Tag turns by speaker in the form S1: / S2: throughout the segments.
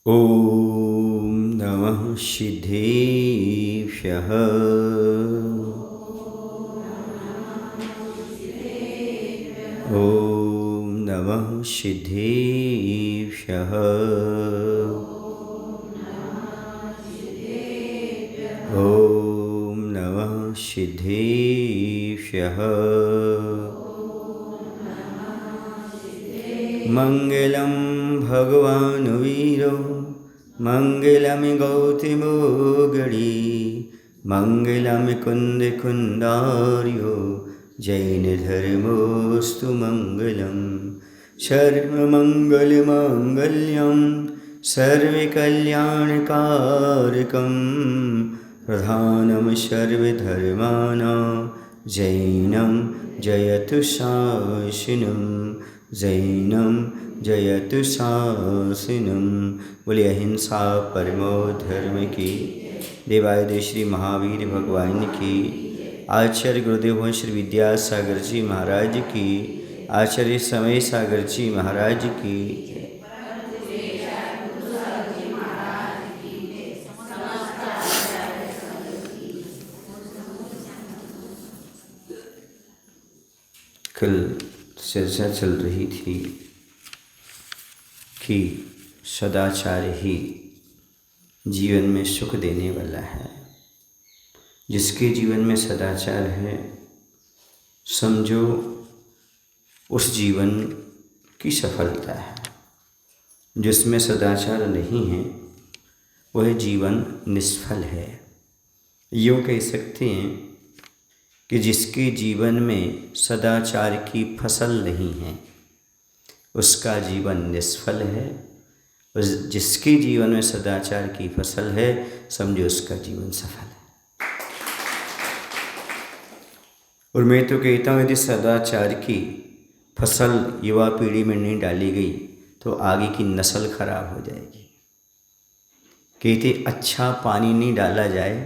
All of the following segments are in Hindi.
S1: ॐ नमः सिद्धेभ्यः। ॐ नमः सिद्धेभ्यः। ॐ नमः सिद्धेभ्यः। मङ्गलं भगवान् वीरो मङ्गलं गौतमो गणी मङ्गलं कुन्दकुन्दार्यो जैनधर्मोऽस्तु मङ्गलं। सर्वमङ्गलमाङ्गल्यं सर्वकल्याणकारकं प्रधानं सर्वधर्माणां जैनं जयतु शासनं जैनं जयतु शासनम। बोले अहिंसा परमो धर्म की। देवादिदेव श्री महावीर भगवान की। आचार्य गुरुदेव श्री विद्यासागर जी महाराज की। आचार्य समय सागर जी महाराज की। कल चर्चा चल रही थी कि सदाचार ही जीवन में सुख देने वाला है। जिसके जीवन में सदाचार है, समझो उस जीवन की सफलता है। जिसमें सदाचार नहीं है, वह जीवन निष्फल है। यूँ कह सकते हैं कि जिसके जीवन में सदाचार की फसल नहीं है, उसका जीवन निष्फल है। और जिसके जीवन में सदाचार की फसल है, समझो उसका जीवन सफल है। और मैं तो कहता हूँ, यदि सदाचार की फसल युवा पीढ़ी में नहीं डाली गई तो आगे की नस्ल खराब हो जाएगी। कहते अच्छा पानी नहीं डाला जाए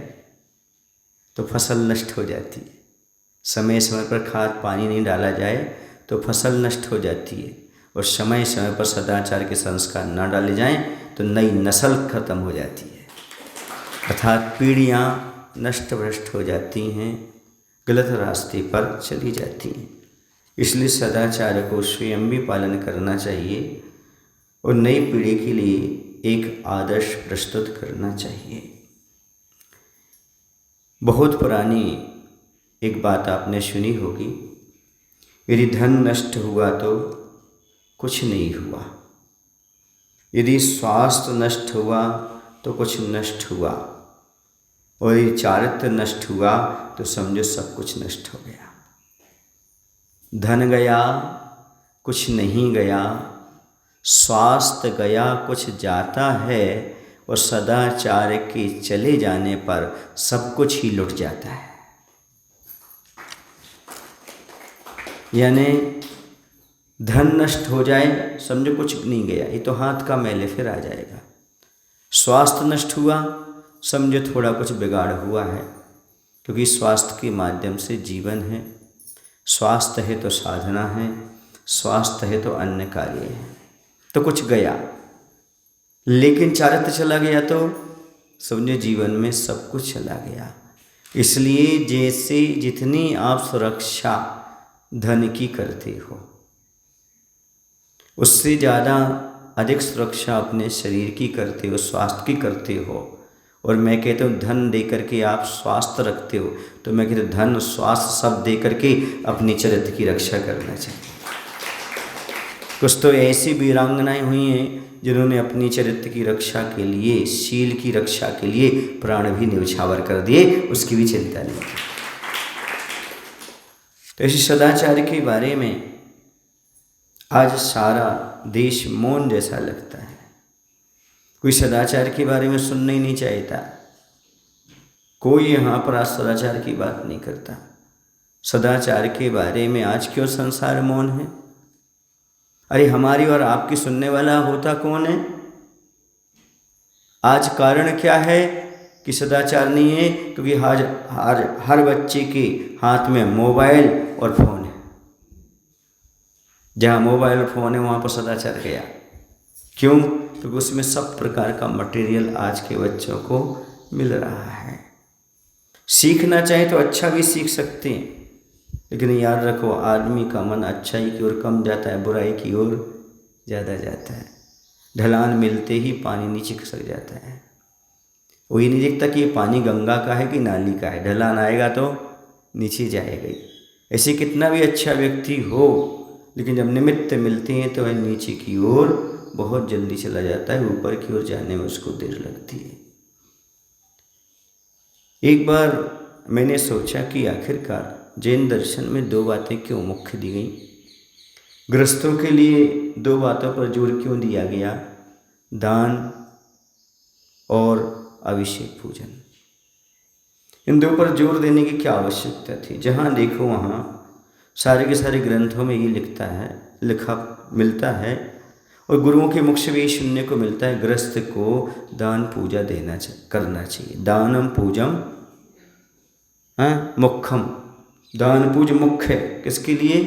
S1: तो फसल नष्ट हो जाती है। समय समय पर खाद पानी नहीं डाला जाए तो फसल नष्ट हो जाती है। और समय समय पर सदाचार के संस्कार न डाले जाएं तो नई नस्ल खत्म हो जाती है। अर्थात पीढ़ियाँ नष्ट भ्रष्ट हो जाती हैं, गलत रास्ते पर चली जाती हैं। इसलिए सदाचार को स्वयं भी पालन करना चाहिए और नई पीढ़ी के लिए एक आदर्श प्रस्तुत करना चाहिए। बहुत पुरानी एक बात आपने सुनी होगी, यदि धन नष्ट हुआ तो कुछ नहीं हुआ, यदि स्वास्थ्य नष्ट हुआ तो कुछ नष्ट हुआ, और यदि चारित्र नष्ट हुआ तो समझो सब कुछ नष्ट हो गया। धन गया कुछ नहीं गया, स्वास्थ्य गया कुछ जाता है, और सदाचार के चले जाने पर सब कुछ ही लुट जाता है। यानी धन नष्ट हो जाए, समझो कुछ नहीं गया, ये तो हाथ का मैल फिर आ जाएगा। स्वास्थ्य नष्ट हुआ, समझो थोड़ा कुछ बिगाड़ हुआ है, क्योंकि स्वास्थ्य के माध्यम से जीवन है। स्वास्थ्य है तो साधना है, स्वास्थ्य है तो अन्य कार्य है, तो कुछ गया। लेकिन चारित्र चला गया तो समझो जीवन में सब कुछ चला गया। इसलिए जैसे जितनी आप सुरक्षा धन की करते हो, उससे ज़्यादा अधिक सुरक्षा अपने शरीर की करते हो, स्वास्थ्य की करते हो। और मैं कहता हूँ धन दे करके आप स्वास्थ्य रखते हो, तो मैं कहता हूँ धन स्वास्थ्य सब दे करके अपनी चरित्र की रक्षा करना चाहिए। कुछ तो ऐसी वीरांगनाएं हुई हैं जिन्होंने अपनी चरित्र की रक्षा के लिए, शील की रक्षा के लिए प्राण भी न्यौछावर कर दिए, उसकी भी चिंता नहीं की। तो इसी सदाचार के बारे में आज सारा देश मौन जैसा लगता है। कोई सदाचार के बारे में सुनना ही नहीं चाहता। कोई यहाँ पर आज सदाचार की बात नहीं करता। सदाचार के बारे में आज क्यों संसार मौन है? अरे हमारी और आपकी सुनने वाला होता कौन है? आज कारण क्या है कि सदाचार नहीं है? क्योंकि हर बच्चे के हाथ में मोबाइल और फ़ोन है। जहाँ मोबाइल और फ़ोन है वहाँ पर सदाचार गया। क्यों? क्योंकि उसमें सब प्रकार का मटेरियल आज के बच्चों को मिल रहा है। सीखना चाहे तो अच्छा भी सीख सकते हैं, लेकिन याद रखो आदमी का मन अच्छाई की ओर कम जाता है, बुराई की ओर ज़्यादा जाता है। ढलान मिलते ही पानी नीचे खसक जाता है। वो ये नहीं देखता कि ये पानी गंगा का है कि नाली का है, ढलान आएगा तो नीचे जाएगा ही। ऐसे कितना भी अच्छा व्यक्ति हो, लेकिन जब निमित्त मिलते हैं तो वह नीचे की ओर बहुत जल्दी चला जाता है, ऊपर की ओर जाने में उसको देर लगती है। एक बार मैंने सोचा कि आखिरकार जैन दर्शन में दो बातें क्यों मुख्य दी गई, गृहस्थों के लिए दो बातों पर जोर क्यों दिया गया, दान और अभिषेक पूजन। इन दो पर जोर देने की क्या आवश्यकता थी। जहाँ देखो वहाँ सारे के सारे ग्रंथों में ये लिखा मिलता है और गुरुओं के मुख से भी सुनने को मिलता है, गृहस्थ को दान पूजा करना चाहिए। दानम पूजम मुख्यम, दान पूज मुख्य है। किसके लिए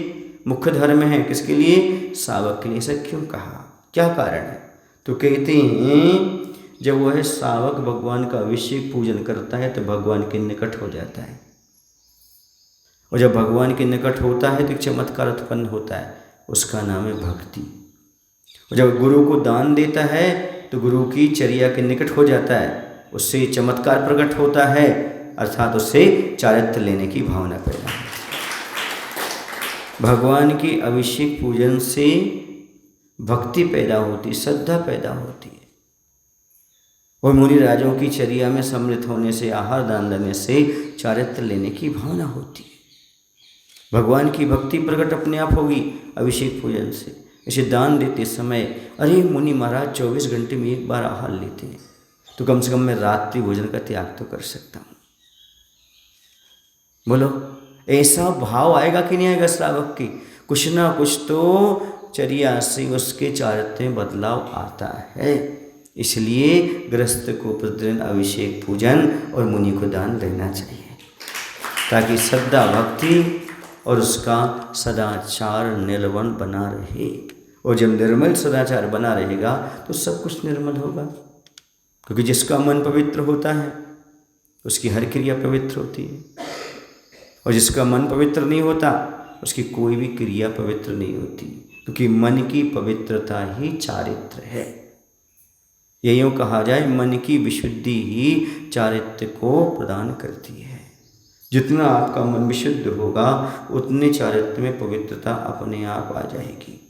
S1: मुख्य धर्म है, किसके लिए, सावक के लिए। ऐसा क्यों कहा, क्या कारण है? तो कहते हैं जब वह सावक भगवान का अभिषेक पूजन करता है तो भगवान के निकट हो जाता है, और जब भगवान के निकट होता है तो एक चमत्कार उत्पन्न होता है, उसका नाम है भक्ति। और जब गुरु को दान देता है तो गुरु की चर्या के निकट हो जाता है, उससे चमत्कार प्रकट होता है, अर्थात उससे चारित्र लेने की भावना पैदा है। भगवान के अभिषेक पूजन से भक्ति पैदा होती, श्रद्धा पैदा होती है, और मुनि राजों की चर्या में सम्मिलित होने से, आहार दान देने से चारित्र लेने की भावना होती है। भगवान की भक्ति प्रकट अपने आप होगी अभिषेक पूजन से। इसे दान देते समय, अरे मुनि महाराज 24 घंटे में एक बार आहार लेते हैं, तो कम से कम मैं रात्रि भोजन का त्याग तो कर सकता हूँ। बोलो, ऐसा भाव आएगा कि नहीं आएगा श्रावक की? कुछ ना कुछ तो चर्या से उसके चारित्र में बदलाव आता है। इसलिए गृहस्थ को प्रतिदिन अभिषेक पूजन और मुनि को दान देना चाहिए, ताकि श्रद्धा भक्ति और उसका सदाचार निर्मल बना रहे। और जब निर्मल सदाचार बना रहेगा तो सब कुछ निर्मल होगा, क्योंकि जिसका मन पवित्र होता है उसकी हर क्रिया पवित्र होती है, और जिसका मन पवित्र नहीं होता उसकी कोई भी क्रिया पवित्र नहीं होती, क्योंकि मन की पवित्रता ही चारित्र है। ये यूँ कहा जाए, मन की विशुद्धि ही चारित्र को प्रदान करती है। जितना आपका मन विशुद्ध होगा उतने चारित्र में पवित्रता अपने आप आ जाएगी,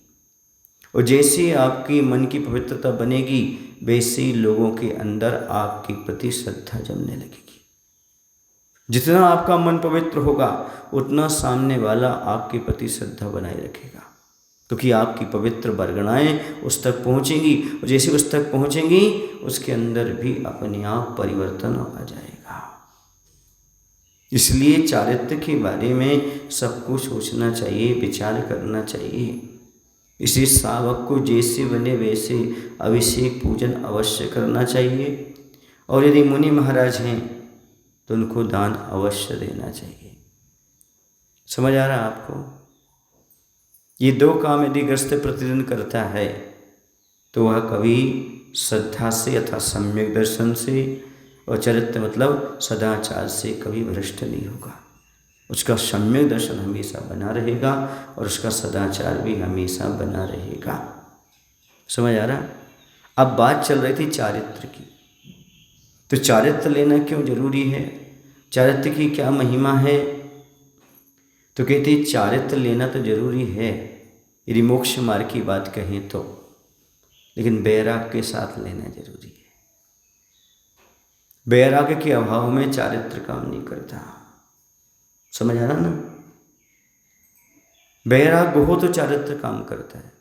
S1: और जैसे आपकी मन की पवित्रता बनेगी वैसे ही लोगों के अंदर आपके प्रति श्रद्धा जमने लगेगी। जितना आपका मन पवित्र होगा उतना सामने वाला आपके प्रति श्रद्धा बनाए रखेगा, क्योंकि आपकी पवित्र बरगनाएँ उस तक पहुँचेंगी, और जैसे उस तक पहुँचेंगी उसके अंदर भी अपने आप परिवर्तन आ जाएगा। इसलिए चारित्र के बारे में सबको सोचना चाहिए, विचार करना चाहिए। इसी सावक को जैसे बने वैसे अभिषेक पूजन अवश्य करना चाहिए, और यदि मुनि महाराज हैं तो उनको दान अवश्य देना चाहिए। समझ आ रहा आपको? ये दो काम यदि गृहस्थ प्रतिदिन करता है तो वह कभी श्रद्धा से अथवा सम्यक दर्शन से और चरित्र मतलब सदाचार से कभी भ्रष्ट नहीं होगा। उसका सम्यक दर्शन हमेशा बना रहेगा और उसका सदाचार भी हमेशा बना रहेगा। समझ आ रहा? अब बात चल रही थी चारित्र की, तो चारित्र लेना क्यों जरूरी है, चारित्र की क्या महिमा है? तो कहते हैं चारित्र लेना तो जरूरी है यदि मोक्ष मार्ग की बात कहें तो, लेकिन वैराग्य के साथ लेना जरूरी है। वैराग्य के अभाव में चारित्र काम नहीं करता। समझ आ रहा ना? वैराग्य हो तो चारित्र काम करता है,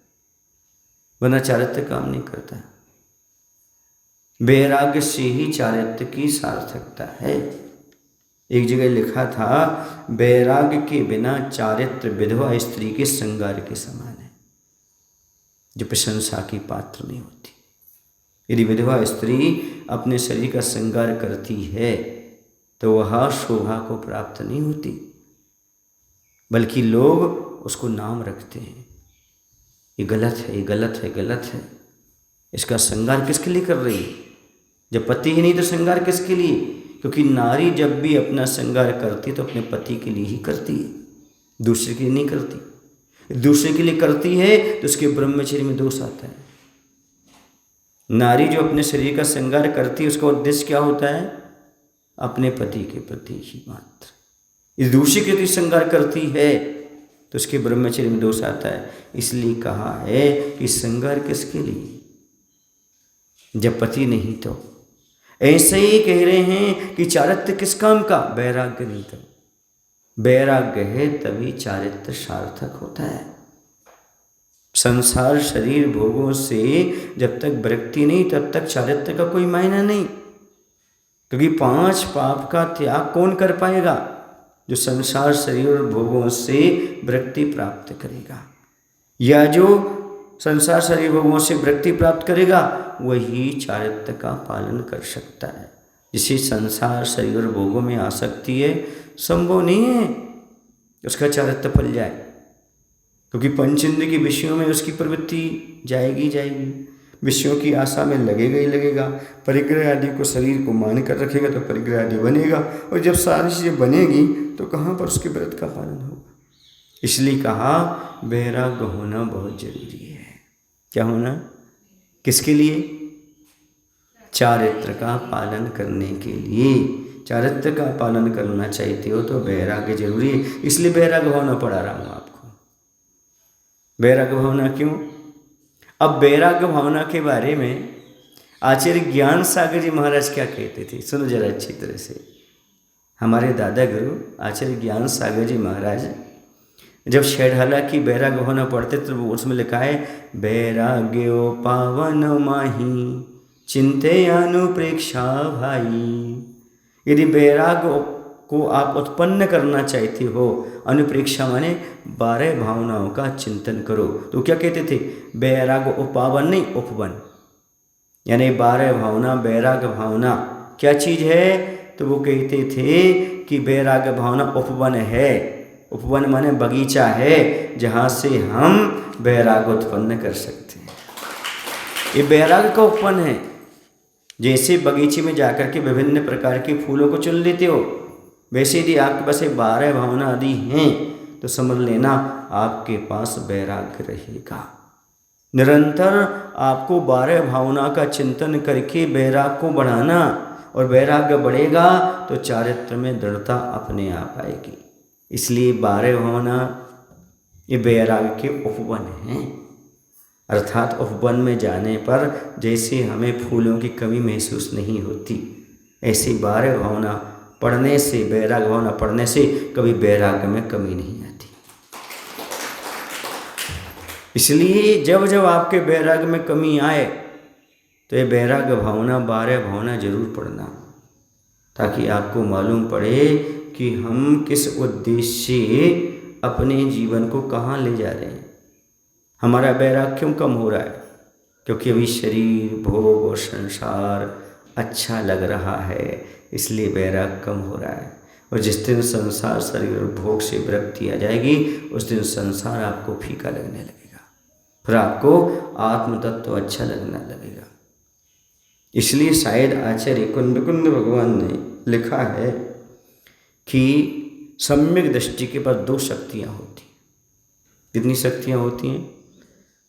S1: वरना चारित्र काम नहीं करता। वैराग्य से ही चारित्र की सार्थकता है। एक जगह लिखा था, वैराग्य के बिना चारित्र विधवा स्त्री के श्रृंगार के समान है, जो प्रशंसा की पात्र नहीं होती। यदि विधवा स्त्री अपने शरीर का श्रृंगार करती है तो वह शोभा को प्राप्त नहीं होती, बल्कि लोग उसको नाम रखते हैं, ये गलत है, ये गलत है, गलत है। इसका श्रृंगार किसके लिए कर रही है? जब पति ही नहीं तो श्रृंगार किसके लिए? क्योंकि नारी जब भी अपना श्रृंगार करती तो अपने पति के लिए ही करती है, दूसरे के लिए नहीं करती। दूसरे के लिए करती है तो उसके ब्रह्मचर्य में दोष आता है। नारी जो अपने शरीर का श्रृंगार करती है उसका उद्देश्य क्या होता है? अपने पति के प्रति ही मात्र। इस दूसरे के प्रति श्रृंगार करती है तो उसके ब्रह्मचर्य में दोष आता है। इसलिए कहा है कि श्रृंगार किसके लिए? जब पति नहीं तो। ऐसे ही कह रहे हैं कि चारित्र किस काम का? वैराग्य नहीं तो। वैराग्य है तभी चारित्र सार्थक होता है। संसार शरीर भोगों से जब तक विरक्ति नहीं तब तक चारित्र का कोई मायना नहीं। क्योंकि 5 पाप का त्याग कौन कर पाएगा? जो संसार शरीर और भोगों से विरक्ति प्राप्त करेगा, या जो संसार शरीर भोगों से विरक्ति प्राप्त करेगा वही चारित्र का पालन कर सकता है। जिसे संसार शरीर और भोगों में आसक्ति है, संभव नहीं है उसका चारित्र फल जाए। क्योंकि पंचेंद्रिय के विषयों में उसकी प्रवृत्ति जाएगी, विषयों की आशा में लगेगा ही लगेगा। परिग्रह आदि को शरीर को मान कर रखेगा तो परिग्रह आदि बनेगा, और जब सारी चीज़ें बनेगी तो कहाँ पर उसके व्रत का पालन होगा। इसलिए कहा वैराग्य होना बहुत जरूरी है। क्या होना? किसके लिए? चारित्र का पालन करने के लिए। चारित्र का पालन करना चाहते हो तो वैराग्य जरूरी है। इसलिए वैराग्य भावना पढ़ा रहा हूँ आपको। वैराग्य भावना क्यों? अब वैराग्य भावना के बारे में आचार्य ज्ञान सागर जी महाराज क्या कहते थे, सुनो जरा अच्छी तरह से। हमारे दादा गुरु आचार्य ज्ञान सागर जी महाराज जब षडहाला की वैराग्य भावना पढ़ते तो उसमें लिखा है वैराग्यो पावन माही चिंते अनुप्रेक्षा भाई। यदि वैराग्य को आप उत्पन्न करना चाहते हो, अनुप्रेक्षा माने 12 भावनाओं का चिंतन करो। तो क्या कहते थे? वैराग्य उपावन नहीं उपवन, यानी 12 भावना वैराग्य भावना क्या चीज़ है? तो वो कहते थे कि वैराग्य भावना उपवन है। उपवन माने बगीचा है जहाँ से हम वैराग्य उत्पन्न कर सकते हैं। ये वैराग्य का उपवन है। जैसे बगीचे में जाकर के विभिन्न प्रकार के फूलों को चुन लेते हो, वैसे यदि आपके पास 12 भावना आदि हैं तो समझ लेना आपके पास वैराग्य रहेगा। निरंतर आपको 12 भावना का चिंतन करके वैराग्य को बढ़ाना, और वैराग्य बढ़ेगा तो चारित्र में दृढ़ता अपने आप आएगी। इसलिए 12 भावना ये वैराग्य के उपवन हैं। अर्थात उपवन में जाने पर जैसे हमें फूलों की कमी महसूस नहीं होती, ऐसी 12 भावना पढ़ने से, वैराग्य भावना पढ़ने से कभी वैराग्य में कमी नहीं आती। इसलिए जब जब आपके वैराग्य में कमी आए तो ये वैराग्य भावना 12 भावना जरूर पढ़ना, ताकि आपको मालूम पड़े कि हम किस उद्देश्य से अपने जीवन को कहाँ ले जा रहे हैं। हमारा वैराग्य क्यों कम हो रहा है? क्योंकि अभी शरीर भोग और संसार अच्छा लग रहा है, इसलिए वैराग्य कम हो रहा है। और जिस दिन संसार शरीर और भोग से विरक्ति आ जाएगी उस दिन संसार आपको फीका लगने लगेगा, फिर आपको आत्म तत्व अच्छा लगने लगेगा। इसलिए शायद आचार्य कुंद भगवान ने लिखा है कि सम्यक दृष्टि के पास 2 शक्तियाँ होती हैं। कितनी शक्तियाँ होती हैं?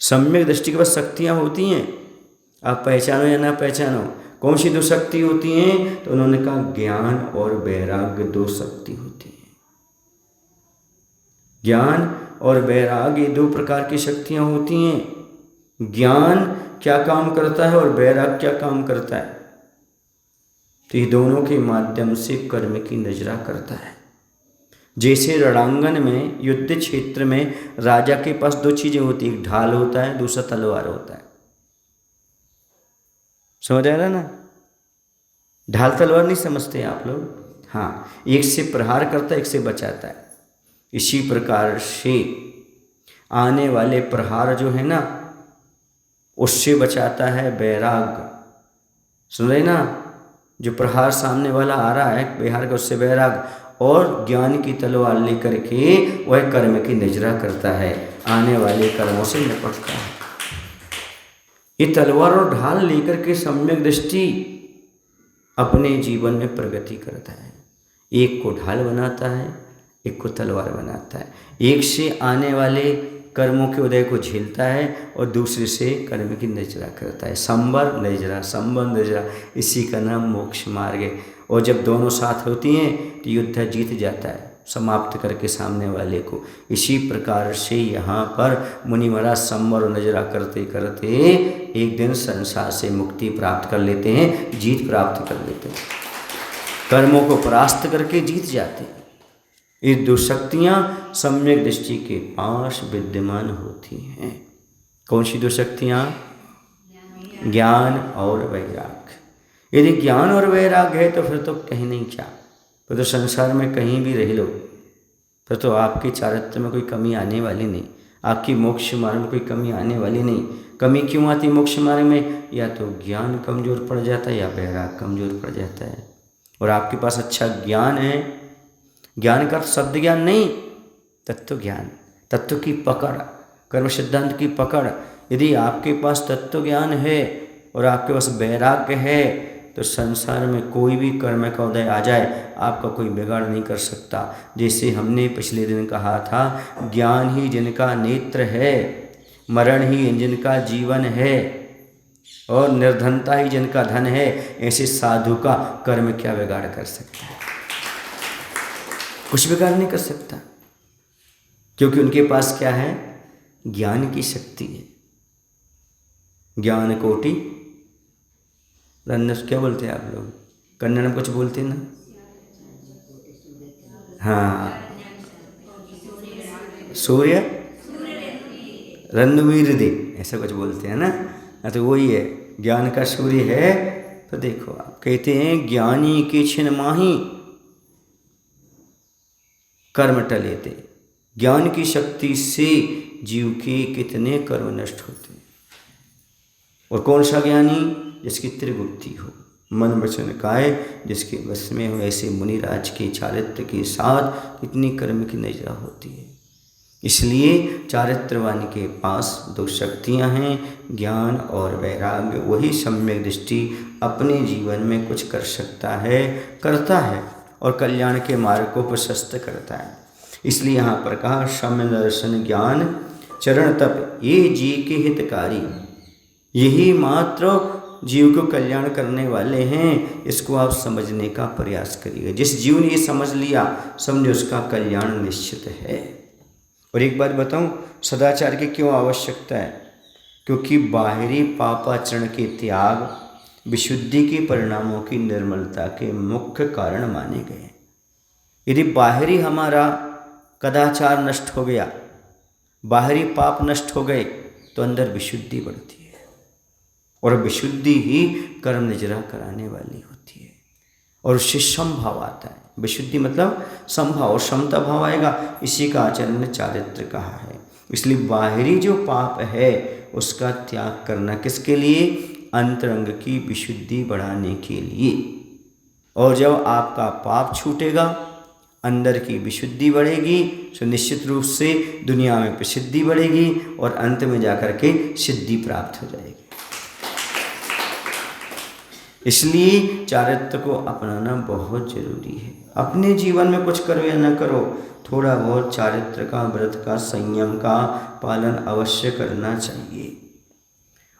S1: सम्यक दृष्टि के पास शक्तियाँ होती हैं। आप पहचानो या ना पहचानो, कौन सी 2 शक्ति होती हैं? तो उन्होंने कहा ज्ञान और वैराग्य 2 शक्ति होती हैं। ज्ञान और वैराग्य 2 प्रकार की शक्तियाँ होती हैं। ज्ञान क्या काम करता है और वैराग्य क्या काम करता है? तो ये दोनों के माध्यम से कर्म की नजरा करता है। जैसे रणांगन में, युद्ध क्षेत्र में राजा के पास 2 चीज़ें होती हैं, एक ढाल होता है, दूसरा तलवार होता है। समझ आ रहा ना? ढाल तलवार नहीं समझते आप लोग? हाँ, एक से प्रहार करता है, एक से बचाता है। इसी प्रकार से आने वाले प्रहार जो है ना उससे बचाता है वैराग्य। सुन रहे ना? जो प्रहार सामने वाला आ रहा है बिहार का, उससे वैराग्य, और ज्ञान की तलवार लेकर के वह कर्म की निजरा करता है, आने वाले कर्मों से निपटता है। ये तलवार और ढाल लेकर के सम्यक दृष्टि अपने जीवन में प्रगति करता है। एक को ढाल बनाता है, एक को तलवार बनाता है। एक से आने वाले कर्मों के उदय को झेलता है और दूसरे से कर्म की नजरा करता है। संबर नजरा, इसी का नाम मोक्ष मार्ग है। और जब दोनों साथ होती हैं तो युद्ध जीत जाता है, समाप्त करके सामने वाले को। इसी प्रकार से यहाँ पर मुनि महाराज संबर और नजरा करते करते एक दिन संसार से मुक्ति प्राप्त कर लेते हैं, जीत प्राप्त कर लेते हैं, कर्मों को परास्त करके जीत जाते हैं। ये दो शक्तियाँ सम्यक दृष्टि के पास विद्यमान होती हैं। कौन सी दो शक्तियाँ? ज्ञान और वैराग्य। यदि ज्ञान और वैराग्य है तो फिर तो कहीं नहीं क्या, फिर तो संसार में कहीं भी रह लो, फिर तो आपके चारित्र में कोई कमी आने वाली नहीं, आपकी मोक्ष मार्ग में कोई कमी आने वाली नहीं। कमी क्यों आती मोक्ष मार्ग में? या तो ज्ञान कमज़ोर पड़ जाता है या वैराग्य कमज़ोर पड़ जाता है। और आपके पास अच्छा ज्ञान है, ज्ञान का शब्द ज्ञान नहीं, तत्व ज्ञान, तत्व की पकड़, कर्म सिद्धांत की पकड़। यदि आपके पास तत्व ज्ञान है और आपके पास वैराग्य है तो संसार में कोई भी कर्म का उदय आ जाए, आपका कोई बिगाड़ नहीं कर सकता। जैसे हमने पिछले दिन कहा था, ज्ञान ही जिनका नेत्र है, मरण ही जिनका जीवन है और निर्धनता ही जिनका धन है, ऐसे साधु का कर्म क्या बिगाड़ कर सकता है? कुछ बिगाड़ नहीं कर सकता, क्योंकि उनके पास क्या है? ज्ञान की शक्ति है। ज्ञान कोटि रन्नस, क्या बोलते हैं आप लोग? कन्नड़ में कुछ बोलते हैं ना? हाँ, सूर्य रन्नवीर दे, ऐसा कुछ बोलते हैं ना। तो वही है, ज्ञान का सूर्य है। तो देखो, आप कहते हैं ज्ञानी के छिन माही कर्म टलेते। ज्ञान की शक्ति से जीव के कितने कर्म नष्ट होते हैं। और कौन सा ज्ञानी? जिसकी त्रिगुप्ति हो, मन वचन काय जिसके बस में हो। ऐसे मुनिराज के चारित्र के साथ कितनी कर्म की नजरा होती है। इसलिए चारित्रवान के पास दो शक्तियां हैं, ज्ञान और वैराग्य। वही सम्यक दृष्टि अपने जीवन में कुछ कर सकता है, करता है, और कल्याण के मार्ग को प्रशस्त करता है। इसलिए यहाँ पर कहा, सम्य दर्शन ज्ञान चरण तप ये जी के हितकारी। यही मात्र जीव को कल्याण करने वाले हैं। इसको आप समझने का प्रयास करिए। जिस जीव ने ये समझ लिया, समझे उसका कल्याण निश्चित है। और एक बात बताऊं, सदाचार की क्यों आवश्यकता है? क्योंकि बाहरी पापाचरण के त्याग विशुद्धि के परिणामों की निर्मलता के मुख्य कारण माने गए। यदि बाहरी हमारा कदाचार नष्ट हो गया, बाहरी पाप नष्ट हो गए, तो अंदर विशुद्धि बढ़ती है। और विशुद्धि ही कर्म निजरा कराने वाली होती है। और उससे समभाव आता है। विशुद्धि मतलब समभाव, और समता भाव आएगा। इसी का आचरण ने चारित्र कहा है। इसलिए बाहरी जो पाप है उसका त्याग करना किसके लिए? अंतरंग की विशुद्धि बढ़ाने के लिए। और जब आपका पाप छूटेगा, अंदर की विशुद्धि बढ़ेगी, तो निश्चित रूप से दुनिया में प्रसिद्धि बढ़ेगी और अंत में जाकर के सिद्धि प्राप्त हो जाएगी। इसलिए चारित्र को अपनाना बहुत जरूरी है। अपने जीवन में कुछ करो या न करो, थोड़ा बहुत चारित्र का, व्रत का, संयम का पालन अवश्य करना चाहिए।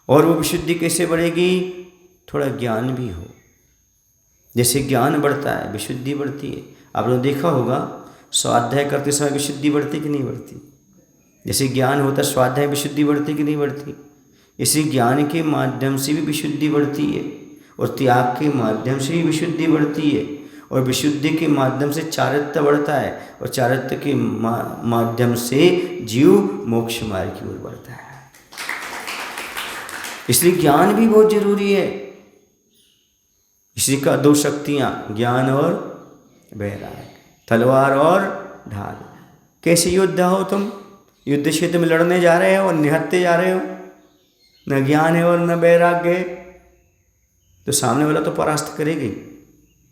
S1: और वो विशुद्धि कैसे बढ़ेगी? थोड़ा ज्ञान भी हो। जैसे ज्ञान बढ़ता है, विशुद्धि बढ़ती है। आप लोग देखा होगा, स्वाध्याय करते समय विशुद्धि बढ़ती कि नहीं बढ़ती? जैसे ज्ञान होता है, स्वाध्याय विशुद्धि बढ़ती कि नहीं बढ़ती? इसी ज्ञान के माध्यम से भी विशुद्धि बढ़ती है, और त्याग के माध्यम से भी विशुद्धि बढ़ती है, और विशुद्धि के माध्यम से चारित्र बढ़ता है, और चारित्र के माध्यम से जीव मोक्ष मार्ग की ओर बढ़ता है। इसलिए ज्ञान भी बहुत जरूरी है। इसी का दो शक्तियां, ज्ञान और वैराग्य, तलवार और ढाल। कैसे योद्धा हो तुम? युद्ध क्षेत्र में लड़ने जा रहे हो और निहत्ते जा रहे हो, न ज्ञान है और न वैराग्य है, तो सामने वाला तो परास्त करेगी।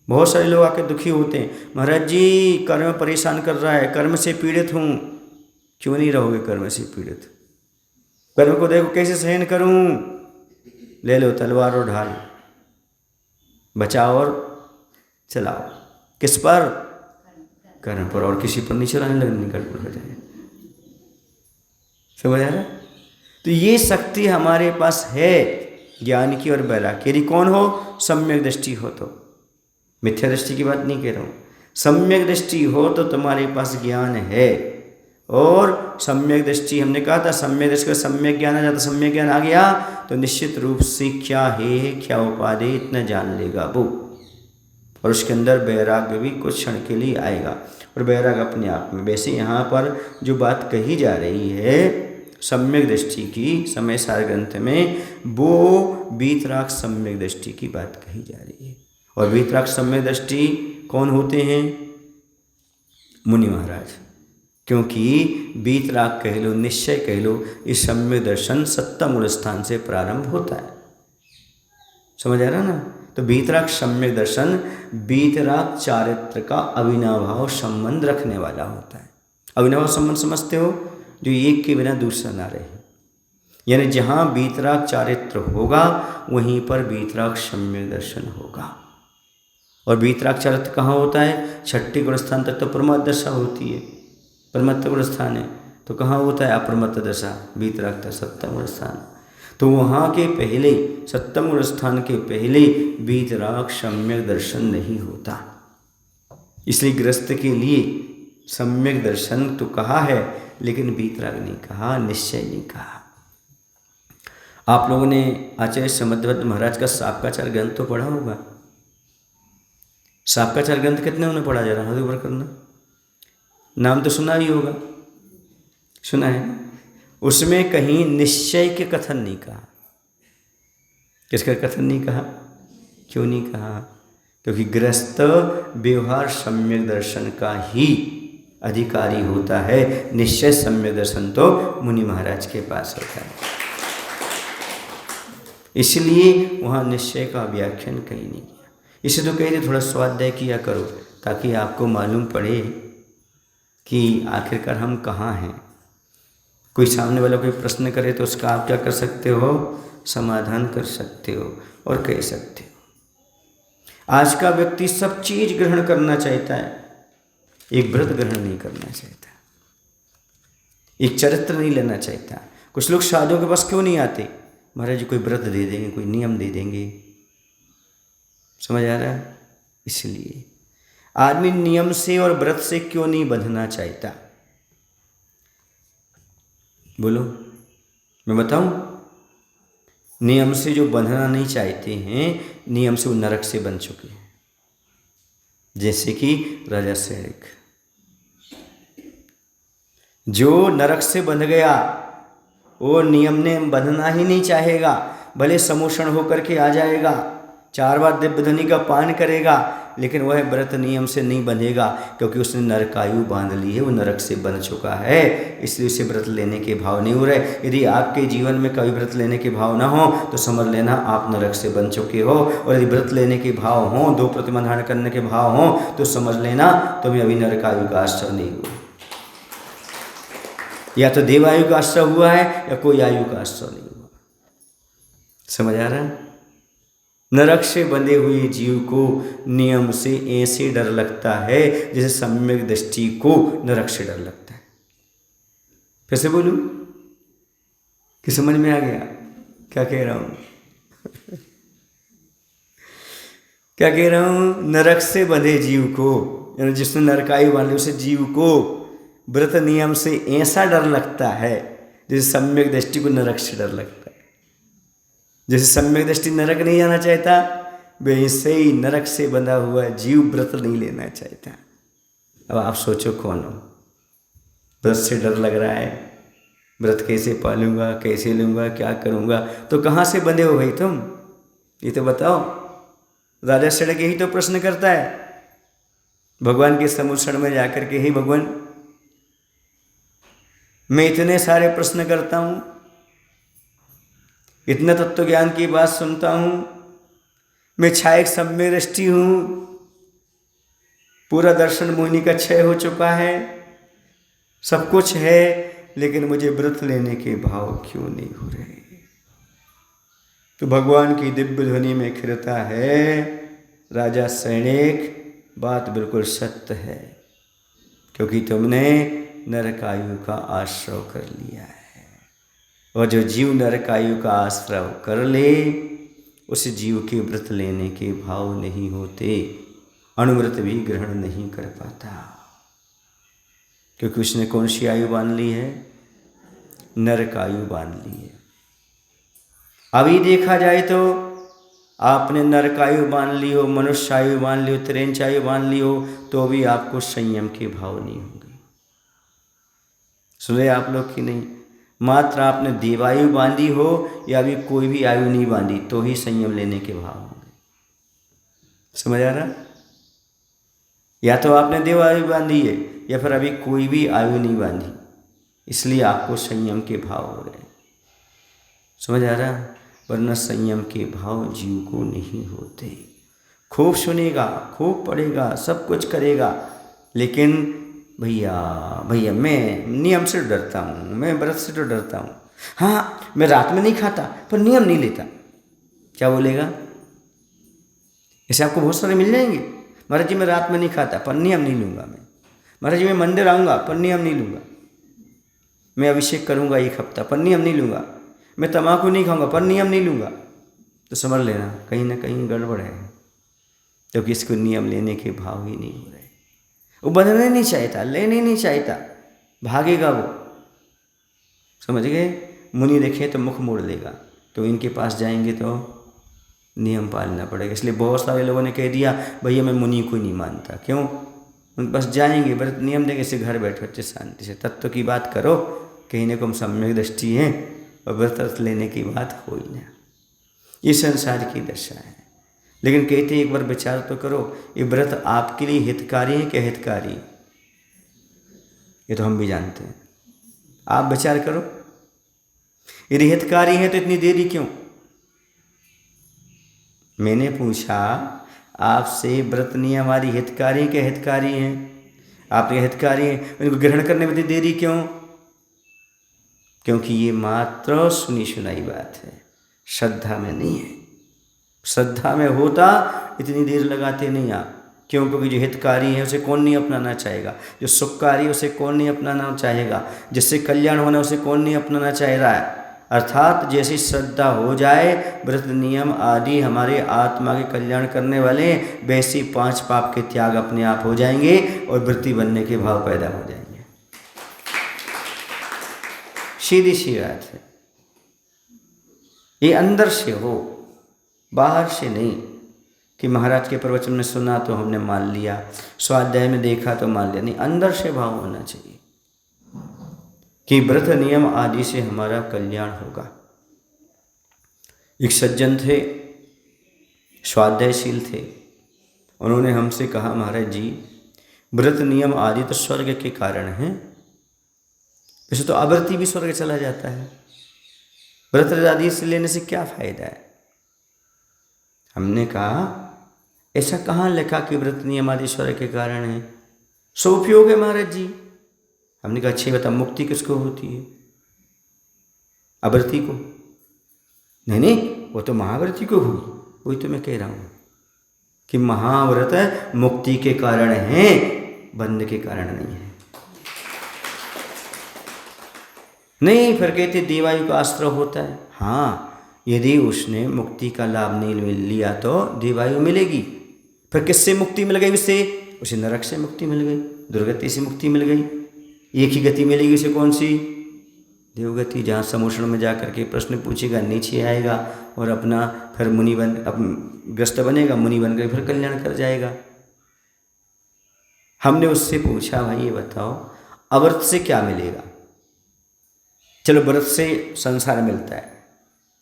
S1: बहुत सारे लोग आके दुखी होते हैं, महाराज जी कर्म परेशान कर रहा है, कर्म से पीड़ित हूँ। क्यों नहीं रहोगे कर्म से पीड़ित? कर्म को देखो कैसे सहन करूँ, ले लो तलवार और ढाल, बचाओ और चलाओ। किस पर? कर्ण पर, और किसी पर नहीं चलाने लगने गड़बड़ हो जाए। समझ आ रहा? तो ये शक्ति हमारे पास है ज्ञान की और वैराग्य। यदि कौन हो? सम्यक दृष्टि हो। तो मिथ्या दृष्टि की बात नहीं कह रहा हूँ, सम्यक दृष्टि हो तो तुम्हारे पास ज्ञान है। और सम्यक दृष्टि, हमने कहा था सम्यक दृष्टि का सम्यक ज्ञान आ जाता, सम्यक ज्ञान आ गया तो निश्चित रूप से क्या है क्या उपाधि इतना जान लेगा वो, और उसके अंदर वैराग्य भी कुछ क्षण के लिए आएगा। और वैराग्य अपने आप में, वैसे यहाँ पर जो बात कही जा रही है सम्यक दृष्टि की, समय सार ग्रंथ में, वो वीतराग सम्यक दृष्टि की बात कही जा रही है। और वीतराग सम्यक दृष्टि कौन होते हैं? मुनि महाराज। क्योंकि वीतराग कह लो, निश्चय कह लो, इस सम्यक दर्शन सत्ता मूल स्थान से प्रारंभ होता है। समझ आ रहा ना? तो वीतराग सम्यक दर्शन वीतराग चारित्र का अविनाभाव संबंध रखने वाला होता है। अविनाभाव संबंध समझते हो? जो एक के बिना दूसरा ना रहे, यानी जहाँ वीतराग चारित्र होगा वहीं पर वीतराग सम्यक दर्शन होगा। और वीतराग चारित्र कहाँ होता है? छठी गुण स्थान तक तो परमात्म दशा होती है, परमात्म गुण स्थान है। तो कहाँ होता है अपरमत्त दशा? वीतराग तक सप्तम गुण स्थान। तो वहाँ के पहले, सप्तम गुण स्थान के पहले वीतराग सम्यक दर्शन नहीं होता। इसलिए गृहस्थ के लिए सम्यक दर्शन तो कहा है, लेकिन वीतराग नहीं कहा, निश्चय नहीं कहा। आप लोगों ने आचार्य समध्वत महाराज का सापकाचार ग्रंथ तो पढ़ा होगा। सापकाचार ग्रंथ कितने उन्होंने पढ़ा? जरा हाथ ऊपर करना। नाम तो सुना ही होगा, सुना है। उसमें कहीं निश्चय के कथन नहीं कहा। किसका कथन नहीं कहा? क्यों नहीं कहा? क्योंकि गृहस्थ व्यवहार सम्यक दर्शन का ही अधिकारी होता है। निश्चय सम्यक दर्शन तो मुनि महाराज के पास होता है, इसलिए वहाँ निश्चय का व्याख्यान कहीं नहीं किया। इसे तो कहीं थोड़ा स्वाध्याय किया करो ताकि आपको मालूम पड़े कि आखिरकार हम कहाँ हैं। कोई सामने वाला कोई प्रश्न करे तो उसका आप क्या कर सकते हो? समाधान कर सकते हो और कह सकते हो। आज का व्यक्ति सब चीज ग्रहण करना चाहता है, एक व्रत ग्रहण नहीं करना चाहता, एक चरित्र नहीं लेना चाहता। कुछ लोग साधुओं के पास क्यों नहीं आते? महाराज जी कोई व्रत दे देंगे, कोई नियम दे देंगे। समझ आ रहा है? इसलिए आदमी नियम से और व्रत से क्यों नहीं बंधना चाहता? बोलो, मैं बताऊं? नियम से जो बंधना नहीं चाहते हैं, नियम से वो नरक से बन चुके हैं। जैसे कि राजा सैनिक, जो नरक से बंध गया वो नियम ने बंधना ही नहीं चाहेगा। भले समोषण होकर के आ जाएगा, 4 बार दिव्य ध्वनि का पान करेगा, लेकिन वह व्रत नियम से नहीं बंधेगा, क्योंकि उसने नरकायु बांध ली है, वो नरक से बंध चुका है। इसलिए उसे व्रत लेने के भाव नहीं हो रहे। यदि आपके जीवन में कभी व्रत लेने के भाव ना हो तो समझ लेना आप नरक से बन चुके हो। और यदि व्रत लेने के भाव हों, 2 प्रतिमा धारण करने के भाव हों, तो समझ लेना तुम्हें अभी नरकायु का आश्रय नहीं हुआ। या तो देवायु का आश्रय हुआ है या कोई आयु का आश्रय नहीं हुआ। समझ आ रहा है? नरक से बंधे हुए जीव को नियम से ऐसे डर लगता है जैसे सम्यक दृष्टि को नरक से डर लगता है। फिर से बोलूं कि समझ में आ गया क्या कह रहा हूं? क्या कह रहा हूं? नरक से बंधे जीव को, यानी जिसने नरकायु बांधी उसे जीव को व्रत नियम से ऐसा डर लगता है जैसे सम्यक दृष्टि को नरक से डर लगता है। जैसे सम्यक दृष्टि नरक नहीं जाना चाहता, वैसे ही नरक से बंधा हुआ जीव व्रत नहीं लेना चाहता। अब आप सोचो कौन हो? व्रत से डर लग रहा है, व्रत कैसे पालूंगा, कैसे लूँगा, क्या करूँगा? तो कहाँ से बंधे हो भाई तुम? ये तो बताओ। राजा सड़क यही तो प्रश्न करता है भगवान के समुषण में जाकर के, ही भगवान मैं इतने सारे प्रश्न करता हूँ, इतना तत्व ज्ञान की बात सुनता हूँ, मैं छायक सम्यक दृष्टि हूँ, पूरा दर्शन मोहिनी का क्षय हो चुका है, सब कुछ है, लेकिन मुझे व्रत लेने के भाव क्यों नहीं हो रहे? तो भगवान की दिव्य ध्वनि में खिरता है, राजा सैनिक बात बिल्कुल सत्य है, क्योंकि तुमने नरकायु का आश्रय कर लिया है। और जो जीव नरकायु का आश्रय कर ले, उस जीव के व्रत लेने के भाव नहीं होते, अणुव्रत भी ग्रहण नहीं कर पाता, क्योंकि उसने कौन सी आयु बांध ली है? नरकायु बांध ली है। अभी देखा जाए तो आपने नरकायु बांध ली हो, मनुष्य आयु बांध ली हो, त्रेंचायु बांध ली हो, तो भी आपको संयम के भाव नहीं होंगे। सुने आप लोग कि नहीं? मात्र आपने देवायु बांधी हो या अभी कोई भी आयु नहीं बांधी, तो ही संयम लेने के भाव होंगे। समझ आ रहा? या तो आपने देवायु बांधी है या फिर अभी कोई भी आयु नहीं बांधी, इसलिए आपको संयम के भाव हो रहे हैं। समझ आ रहा? वरना संयम के भाव जीव को नहीं होते। खूब सुनेगा, खूब पढ़ेगा, सब कुछ करेगा, लेकिन भैया मैं नियम से डरता हूँ, मैं व्रत से तो डरता हूँ, हाँ मैं रात में नहीं खाता पर नियम नहीं लेता, क्या बोलेगा? ऐसे आपको बहुत सारे मिल जाएंगे। महाराज जी मैं रात में नहीं खाता पर नियम नहीं लूँगा, मैं महाराज जी मैं मंदिर आऊँगा पर नियम नहीं लूँगा, मैं अभिषेक करूँगा 1 हफ्ता पर नियम नहीं लूँगा, मैं तम्बाकू नहीं खाऊंगा पर नियम नहीं लूँगा, तो समझ लेना कहीं ना कहीं गड़बड़ है, क्योंकि इसको नियम लेने के भाव ही नहीं हो रहे। वो बंधना नहीं चाहता, लेने नहीं चाहता, भागेगा वो। समझ गए? मुनि देखे तो मुख मोड़ लेगा, तो इनके पास जाएंगे तो नियम पालना पड़ेगा। इसलिए बहुत सारे लोगों ने कह दिया भैया मैं मुनि को नहीं मानता। क्यों? उनके पास जाएंगे, व्रत नियम देंगे, इसे घर बैठो अच्छे शांति से, तत्व की बात करो, कहने को हम सम्यक दृष्टि हैं और व्रत लेने की बात हो ही ना। ये संसार की दशा है। लेकिन कहते एक बार विचार तो करो, ये व्रत आपके लिए हितकारी है क्या हितकारी? ये तो हम भी जानते हैं। आप विचार करो, यदि हितकारी है तो इतनी देरी क्यों? मैंने पूछा आपसे, व्रत नियम हमारी हितकारी है क्या हितकारी हैं? आपके हितकारी हैं, उनको ग्रहण करने में इतनी देरी क्यों? क्योंकि ये मात्र सुनी सुनाई बात है, श्रद्धा में नहीं है। श्रद्धा में होता इतनी देर लगाते नहीं आप। क्यों? क्योंकि जो हितकारी है उसे कौन नहीं अपनाना चाहेगा, जो सुखकारी है उसे कौन नहीं अपनाना चाहेगा, जिससे कल्याण होना उसे कौन नहीं अपनाना चाह रहा है। अर्थात जैसी श्रद्धा हो जाए, व्रत नियम आदि हमारे आत्मा के कल्याण करने वाले, वैसी 5 पाप के त्याग अपने आप हो जाएंगे और वृत्ति बनने के भाव पैदा हो जाएंगे। सीधी सी बात है। ये अंदर से हो, बाहर से नहीं कि महाराज के प्रवचन में सुना तो हमने मान लिया, स्वाध्याय में देखा तो मान लिया, नहीं, अंदर से भाव होना चाहिए कि व्रत नियम आदि से हमारा कल्याण होगा। एक सज्जन थे, स्वाध्यायशील थे, उन्होंने हमसे कहा महाराज जी व्रत नियम आदि तो स्वर्ग के कारण हैं, वैसे तो अव्रती भी स्वर्ग चला जाता है, व्रत आदि से लेने से क्या फायदा है? हमने कहा ऐसा कहाँ लिखा कि व्रत नियम आदि स्वर्ग के कारण है? सो उपयोग है महाराज जी। हमने कहा अच्छी बता, मुक्ति किसको होती है? अव्रती को? नहीं, वो तो महाव्रती को हुई। वही तो मैं कह रहा हूँ कि महाव्रत मुक्ति के कारण है, बंध के कारण नहीं है। नहीं, फिर कहते देवायु का आश्रय होता है। हाँ, यदि उसने मुक्ति का लाभ नहीं लिया तो देवायु मिलेगी। फिर किससे मुक्ति मिल गई? उसे नरक से मुक्ति मिल गई, दुर्गति से मुक्ति मिल गई। एक ही गति मिलेगी उसे, कौन सी? देवगति, जहाँ समुद्र में जाकर के प्रश्न पूछेगा, नीचे आएगा और अपना फिर मुनि बन ग्रस्त बनेगा, मुनि बन कर फिर कल्याण कर जाएगा। हमने उससे पूछा भाई ये बताओ अव्रत से क्या मिलेगा? चलो व्रत से संसार मिलता है,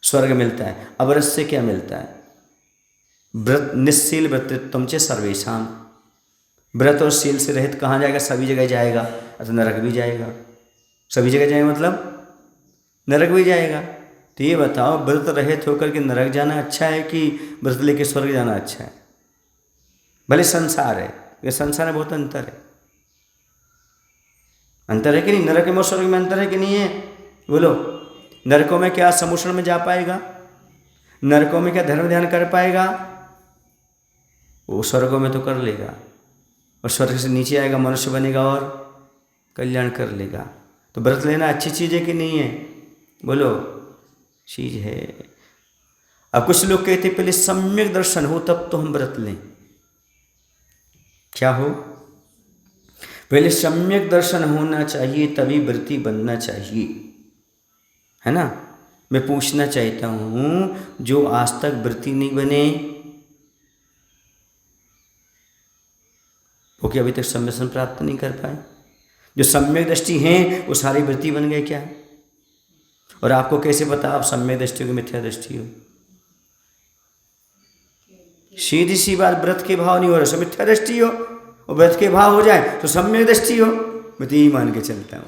S1: स्वर्ग मिलता है, अव्रत से क्या मिलता है? व्रत निश्शील व्रतत्वम च सर्वेषाम, व्रत और शील से रहित कहाँ जाएगा? सभी जगह जाएगा, तो नरक भी जाएगा। सभी जगह जाएगा मतलब नरक भी जाएगा। तो ये बताओ व्रत रहित होकर के नरक जाना अच्छा है कि व्रत लेके स्वर्ग जाना अच्छा है? भले संसार है, ये संसार में बहुत अंतर है। अंतर है कि नहीं? नरक में और स्वर्ग में अंतर है कि नहीं है? बोलो, नरकों में क्या समुद्र में जा पाएगा? नरकों में क्या धर्म ध्यान कर पाएगा? वो स्वर्गों में तो कर लेगा, और स्वर्ग से नीचे आएगा, मनुष्य बनेगा और कल्याण कर लेगा। तो व्रत लेना अच्छी चीज़ है कि नहीं है? बोलो, चीज़ है। अब कुछ लोग कहते पहले सम्यक दर्शन हो तब तो हम व्रत लें। क्या हो? पहले सम्यक दर्शन होना चाहिए तभी व्रती बनना चाहिए, है ना। मैं पूछना चाहता हूँ, जो आज तक व्रती नहीं बने वो क्या अभी तक सम्यक दर्शन प्राप्त नहीं कर पाए? जो सम्यक दृष्टि हैं वो सारे व्रती बन गए क्या? और आपको कैसे पता आप सम्यक दृष्टि हो कि मिथ्या दृष्टि हो? सीधी सी बात, व्रत के भाव नहीं हो रहा सो मिथ्या दृष्टि हो, और व्रत के भाव हो जाए तो सम्यक दृष्टि हो। मैं तो यही मान के चलता हूँ।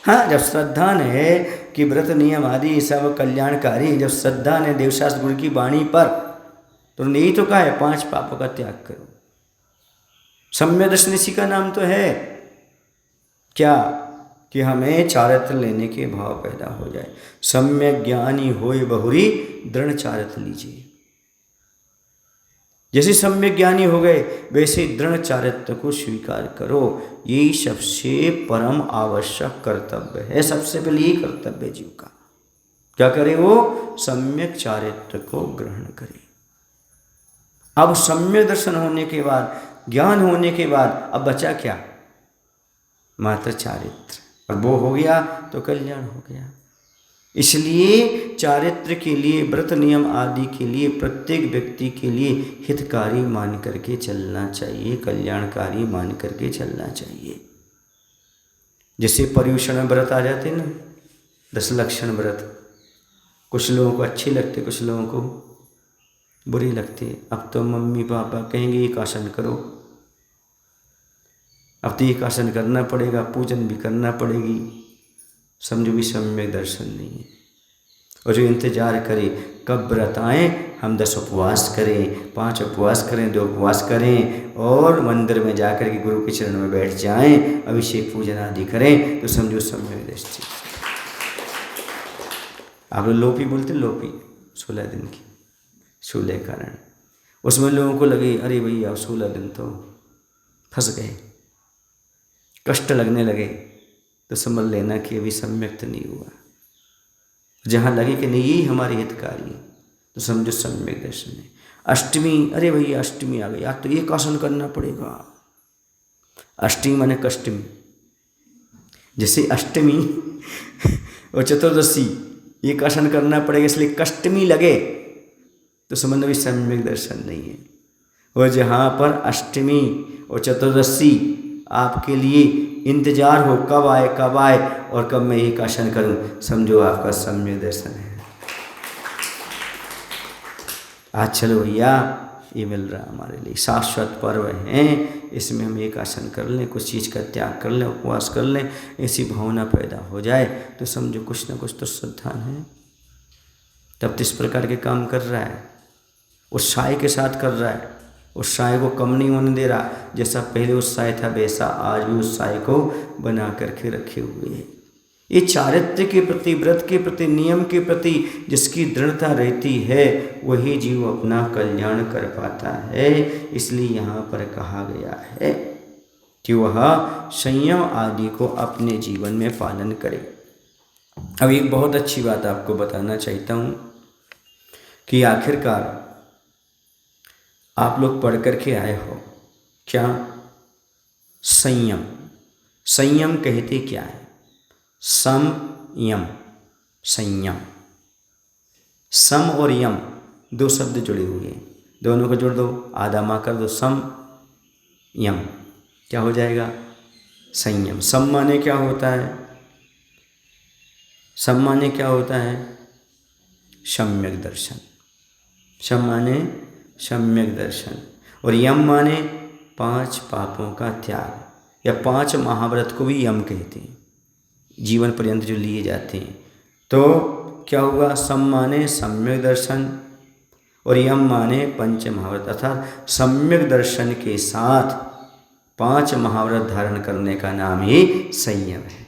S1: हाँ, जब श्रद्धा ने कि व्रत नियम आदि सब कल्याणकारी, जब श्रद्धा ने देवशास्त्र गुरु की वाणी पर, तो यही तो कहा है 5 पापों का त्याग करो। सम्यक दर्शन इसी का नाम तो है। क्या? कि हमें चारित्र लेने के भाव पैदा हो जाए। सम्यक ज्ञानी होय बहुरी दृढ़ चारित्र लीजिए। जैसे सम्यक ज्ञानी हो गए वैसे दृढ़ चारित्र को स्वीकार करो। यही सबसे परम आवश्यक कर्तव्य है। सबसे पहले यही कर्तव्य है जीव का। क्या करे वो? सम्यक चारित्र को ग्रहण करे। अब सम्यक दर्शन होने के बाद, ज्ञान होने के बाद अब बचा क्या? मात्र चारित्र। और वो हो गया तो कल्याण हो गया। इसलिए चारित्र के लिए, व्रत नियम आदि के लिए प्रत्येक व्यक्ति के लिए हितकारी मान करके चलना चाहिए, कल्याणकारी मान करके चलना चाहिए। जैसे पर्युषण व्रत आ जाते ना, 10 लक्षण व्रत, कुछ लोगों को अच्छे लगते, कुछ लोगों को बुरे लगते। अब तो मम्मी पापा कहेंगे एक आसन करो, अब तो एक आसन करना पड़ेगा, पूजन भी करना पड़ेगी, समझो भी सम्यक दर्शन नहीं है। और जो इंतजार करे कब व्रत आए, हम 10 उपवास करें, 5 उपवास करें, 2 उपवास करें, और मंदिर में जाकर के गुरु के चरण में बैठ जाएं, अभिषेक पूजन आदि करें, तो समझो सम्यक दृष्टि। आप लोग लोपी बोलते, लोपी 16 दिन की, 16 कारण। उसमें लोगों को लगे अरे भैया 16 दिन तो फंस गए, कष्ट लगने लगे, तो समझ लेना कि अभी सम्यक तो नहीं हुआ। जहाँ लगे कि नहीं यही हमारे हितकारी है, तो समझो सम्यक दर्शन है। अष्टमी, अरे भैया अष्टमी आ गई, आज तो एक आसन करना पड़ेगा। अष्टमी माने कष्टमी। जैसे अष्टमी और चतुर्दशी एक आसन करना पड़ेगा, इसलिए कष्टमी लगे, तो समझो भी सम्यक दर्शन नहीं है। और जहाँ पर अष्टमी और चतुर्दशी आपके लिए इंतजार हो कब आए और कब मैं एक आसन करूं, समझो आपका सम्यक दर्शन है। आज चलो भैया ये मिल रहा हमारे लिए शाश्वत पर्व है, इसमें हम एक आसन कर लें, कुछ चीज़ का त्याग कर लें, उपवास कर लें, ऐसी भावना पैदा हो जाए तो समझो कुछ ना कुछ तो श्रद्धा है। तब तो इस प्रकार के काम कर रहा है, उत्साह के साथ कर रहा है, उत्साह को कम नहीं होने दे रहा। जैसा पहले उत्साह था वैसा आज भी उत्साह को बना करके रखे हुए है। ये चारित्र के प्रति, व्रत के प्रति, नियम के प्रति जिसकी दृढ़ता रहती है वही जीव अपना कल्याण कर पाता है। इसलिए यहाँ पर कहा गया है कि वह संयम आदि को अपने जीवन में पालन करे। अब एक बहुत अच्छी बात आपको बताना चाहता हूँ कि आखिरकार आप लोग पढ़ करके आए हो क्या? संयम। संयम कहते क्या है? सम यम, संयम। सम और यम 2 शब्द जुड़े हुए हैं, दोनों को जोड़ दो, आधा माँ कर दो, सम यम, क्या हो जाएगा? संयम। सम माने क्या होता है? सम माने क्या होता है? सम्यक दर्शन। सम माने सम्यक दर्शन, और यम माने 5 पापों का त्याग, या 5 महाव्रत को भी यम कहते हैं, जीवन पर्यंत जो लिए जाते हैं। तो क्या हुआ? सम माने सम्यक दर्शन और यम माने 5 महाव्रत, अर्थात सम्यक दर्शन के साथ 5 महाव्रत धारण करने का नाम ही संयम है।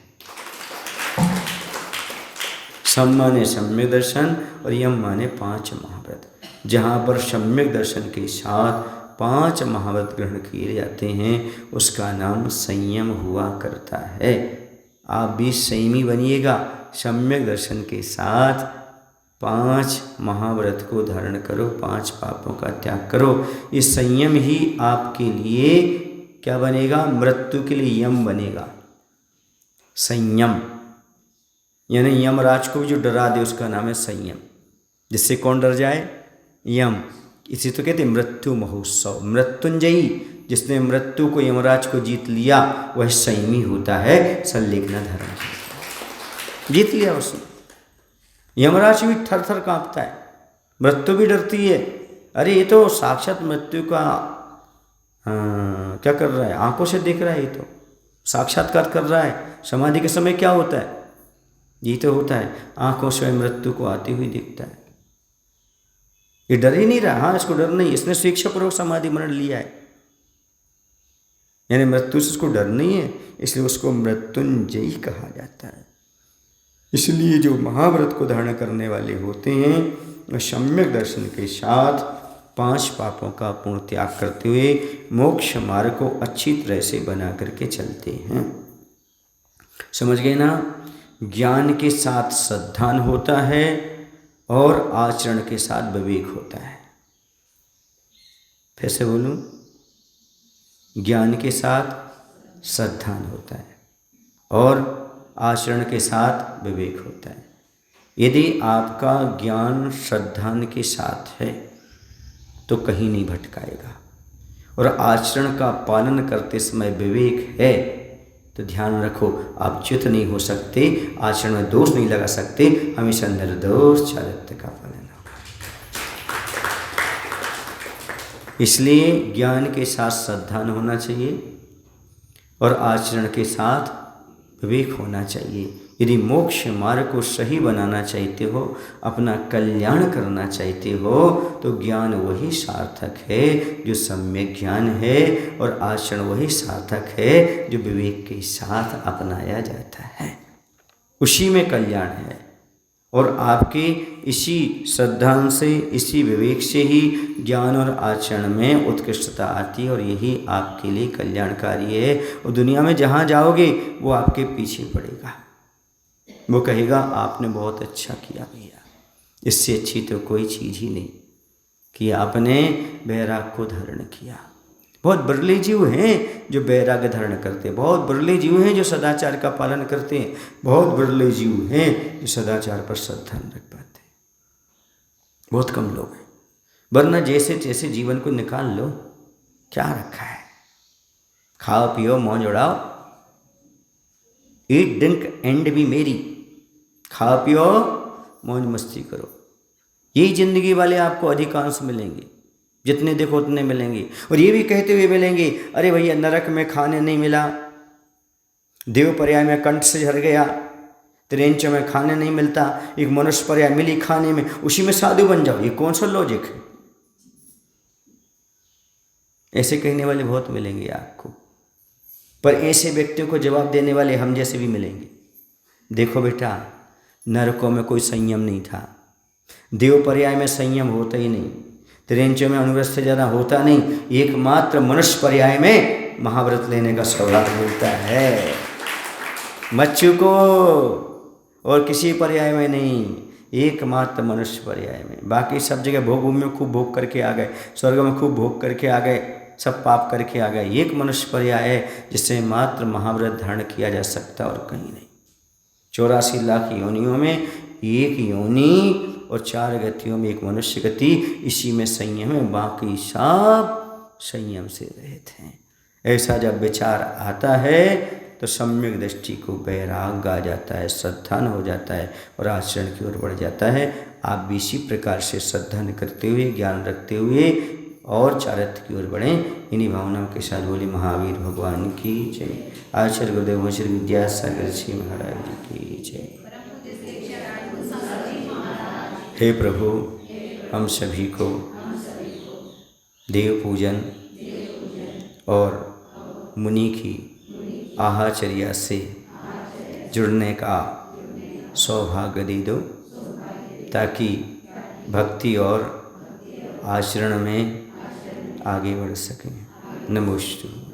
S1: सम माने सम्यक दर्शन और यम माने 5 महाव्रत। जहाँ पर सम्यक दर्शन के साथ 5 महाव्रत ग्रहण किए जाते हैं उसका नाम संयम हुआ करता है। आप भी संयमी बनिएगा, सम्यक दर्शन के साथ 5 महाव्रत को धारण करो, 5 पापों का त्याग करो। ये संयम ही आपके लिए क्या बनेगा? मृत्यु के लिए यम बनेगा। संयम यानी यमराज को जो डरा दे उसका नाम है संयम। जिससे कौन डर जाए? यम। इसी तो कहते मृत्यु महोत्सव। मृत्युंजयी, जिसने मृत्यु को यमराज को जीत लिया वह संयमी होता है। संलिग्न धर्म जीत लिया उसने। यमराज भी थर थर कांपता है, मृत्यु भी डरती है। अरे ये तो साक्षात मृत्यु का क्या कर रहा है? आंखों से देख रहा है, ये तो साक्षात्कार कर रहा है। समाधि के समय क्या होता है? ये तो होता है आंखों से मृत्यु को आती हुई दिखता है। ये डर ही नहीं रहा। हाँ, इसको डर नहीं, इसने स्वेच्छापूर्वक समाधि मरण लिया है, यानी मृत्यु से उसको डर नहीं है, इसलिए उसको मृत्युंजयी कहा जाता है। इसलिए जो महाव्रत को धारण करने वाले होते हैं वह सम्यक दर्शन के साथ 5 पापों का पूर्ण त्याग करते हुए मोक्ष मार्ग को अच्छी तरह से बना करके चलते हैं। समझ गए ना? ज्ञान के साथ श्रद्धान होता है और आचरण के साथ विवेक होता है। फिर से बोलूं, ज्ञान के साथ श्रद्धान होता है और आचरण के साथ विवेक होता है। यदि आपका ज्ञान श्रद्धान के साथ है तो कहीं नहीं भटकाएगा, और आचरण का पालन करते समय विवेक है तो ध्यान रखो आप च्युत नहीं हो सकते, आचरण में दोष नहीं लगा सकते, हमेशा निर्दोष चारित्र्य का पालन हो। इसलिए ज्ञान के साथ श्रद्धान होना चाहिए और आचरण के साथ विवेक होना चाहिए। यदि मोक्ष मार्ग को सही बनाना चाहते हो, अपना कल्याण करना चाहते हो, तो ज्ञान वही सार्थक है जो सम्यक ज्ञान है, और आचरण वही सार्थक है जो विवेक के साथ अपनाया जाता है। उसी में कल्याण है, और आपके इसी श्रद्धा से, इसी विवेक से ही ज्ञान और आचरण में उत्कृष्टता आती है, और यही आपके लिए कल्याणकारी है। और दुनिया में जहाँ जाओगे वो आपके पीछे पड़ेगा, वो कहेगा आपने बहुत अच्छा किया भैया, इससे अच्छी तो कोई चीज़ ही नहीं कि आपने वैराग को धारण किया। बहुत बिरले जीव हैं जो वैराग्य धारण करते हैं, बहुत बिरले जीव हैं जो सदाचार का पालन करते हैं, बहुत बिरले जीव हैं जो सदाचार पर श्रद्धा रख पाते हैं। बहुत कम लोग हैं, वरना जैसे तैसे जीवन को निकाल लो, क्या रखा है? खाओ पियो मौज उड़ाओ, ईट ड्रिंक एंड बी मेरी, खाओ पियो मौज मस्ती करो। यही जिंदगी वाले आपको अधिकांश मिलेंगे, जितने देखो उतने मिलेंगे। और ये भी कहते हुए मिलेंगे, अरे भैया नरक में खाने नहीं मिला, देव पर्याय में कंठ से झर गया, त्रेंच में खाने नहीं मिलता, एक मनुष्य पर्याय मिली खाने में, उसी में साधु बन जाओ। ये कौन सा लॉजिक है? ऐसे कहने वाले बहुत मिलेंगे आपको, पर ऐसे व्यक्तियों को जवाब देने वाले हम जैसे भी मिलेंगे। देखो बेटा, नरकों में कोई संयम नहीं था, देव पर्याय में संयम होता ही नहीं, त्रेंचों में अनुव्रत से ज़्यादा होता नहीं, एकमात्र मनुष्य पर्याय में महाव्रत लेने का सौभाग्य मिलता है मच्छू को, और किसी पर्याय में नहीं, एकमात्र मनुष्य पर्याय में। बाकी सब जगह भोग में खूब भोग करके आ गए, स्वर्ग में खूब भोग करके आ गए, सब पाप करके आ गए। एक मनुष्य पर्याय है जिससे मात्र महाव्रत धारण किया जा सकता और कहीं नहीं। 84 लाख योनियों में एक योनि और 4 गतियों में एक मनुष्य गति, इसी में संयम है, बाकी सब संयम से रहित हैं। ऐसा जब विचार आता है तो सम्यक दृष्टि को वैराग्य आ जाता है, श्रद्धान हो जाता है और आचरण की ओर बढ़ जाता है। आप भी इसी प्रकार से श्रद्धान करते हुए, ज्ञान रखते हुए और चारित्र्य की ओर बढ़ें। इन्हीं भावनाओं के साथ बोले महावीर भगवान की जय। आचार्य गुरुदेव श्री विद्यासागर जी महाराज की जय। हे प्रभु, हम सभी को देव पूजन और मुनि की आहाचर्या से जुड़ने का सौभाग्य दे दो, ताकि भक्ति और आचरण में आगे बढ़ सकें। नमोस्तु।